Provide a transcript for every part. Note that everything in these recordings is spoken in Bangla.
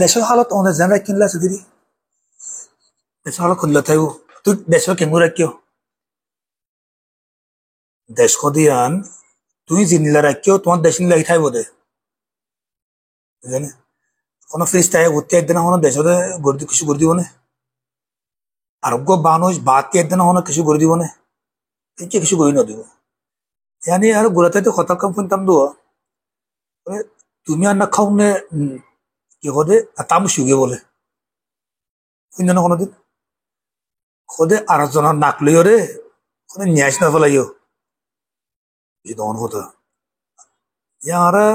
দেশের হালত অনেক জানা কিনলে আছে দিদি দেশের হালত খুললে থাকবো তুই দেশের কেমন রাখিও দেশ কদিয়ান তুই জিনিলা রাখিও তোমার দেশ নিলে থাকবো দে বুঝলি কোনো ফ্রিজ থাকে ঘুরতে একদিন হনো দেশে গড়ি কিছু করে দিব না আরোগ্য মানুষ বাদকে একদিন হনো কিছু করে দিব না এই কিছু করে না দিব জানি আর ঘুরাতে তো কথা কম শুনতাম দো তুমি আর না খাও নে কি কদে তাম শুগে বলে শুনছ না কোনোদিন কদে আর জনের নাক লইও রে কদে ন্যাস না ফেলাইও এই তখন কথা ইয়ারা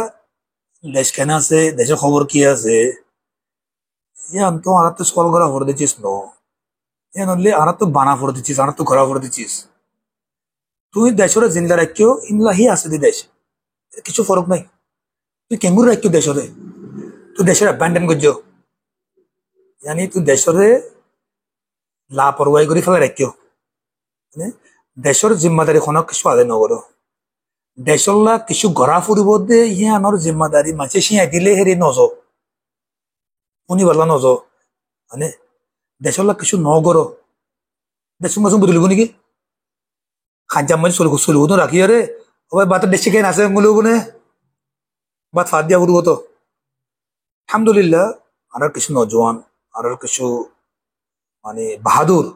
দেশ কেন আছে দেশের খবর কি আছে ইয়ান তো আর তো স্কল করা করে দিচ্ছিস নো ইয়ান হলে আর তো বানা করে দিচ্ছিস আর তো ঘোরা করে দিচ্ছিস তুই দেশরে জিন্দা রাখিও ইনলা হি আছে দি দেশ কিছু ফরক নাই তুই কেঙ্গুর রাখিও দেশরে তুই দেশের অ্যাবান্ডন করছো জানি তুই দেশরে লাপরওয়াহি করে ফেলে রাখিও মানে দেশের জিম্মাদারি কোনো কিছু আদায় নকরো দেশলা কিছু ঘরা ফুরিব দে ইয়ে আনৰ জিম্মাদারি মাছে শিয়াই দিলে হেৰি নজ শুনি পারলা নজ মানে দেশলা কিছু নগর দেশ মাছ বদলিব নেকি খাঞ্চাম মাঝে চলিব তো রাখি আরে ওই বাতের দেশে কেন আছে বলিব নে বাত ফাঁদ দিয়া ফুরিব তো আলহামদুলিল্লাহ আর কিছু নজওয়ান আর কিছু মানে বাহাদুর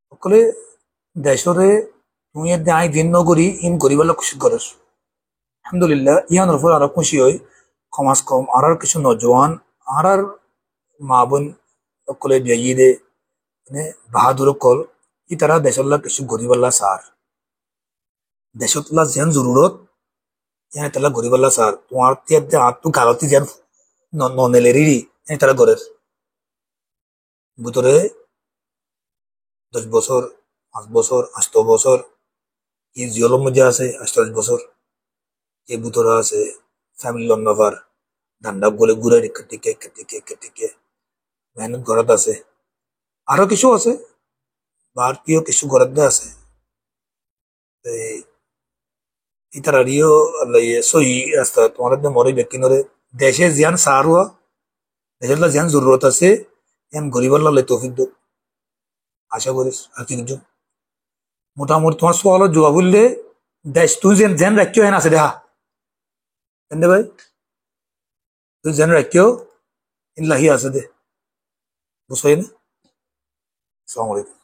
সকলে দেশরে তুই আই দিন নগরী ইন গরিবালা খুশি করস আলহামদুলিল্লাহ ইয়ানোর উপর আরো খুশি হই সমাজ কম আর কিছু নজওয়ান আর মা বোন সকলে বিয়ে দে মানে বাহাদুর কল ই তারা দেশল্লা কিছু গরিবাল্লা সার দেশতলা যেন জরুরত ইয়ানে তালা গরিবাল্লা সার তোমার তিয়াতে আর তু গালতি যেন ননেলেরি তারা গড়ের ভিতরে 10 বছর 5 বছর 8 বছর কি জিয়লম মধ্যে আছে 28 বছর এ ভিতরে আছে ফ্যামিলি লন্নভার ধান্দা গলে ঘুরে কেটিকে মেহনত ঘরত আছে আরো কিছু আছে ভারতীয় কিছু ঘরত আছে ইতারারিও সহি রাস্তা তোমার মরে ব্যক্তি নরে দেশে জিয়ান সার হওয়া দেশের জিয়ান জরুরত আছে ইয়ান গরিবার লালে তৌফিক দো আশা করিস আর কি কিছু মোটামুটি তোমার সওয়াল জবাব বললে দেশ তুই যেন যেন রাখিও হেন আছে দেখা এনে ভাই তুই যেন রাখিও ইনলাহি আছে দে বুঝাই না আসসালামু আলাইকুম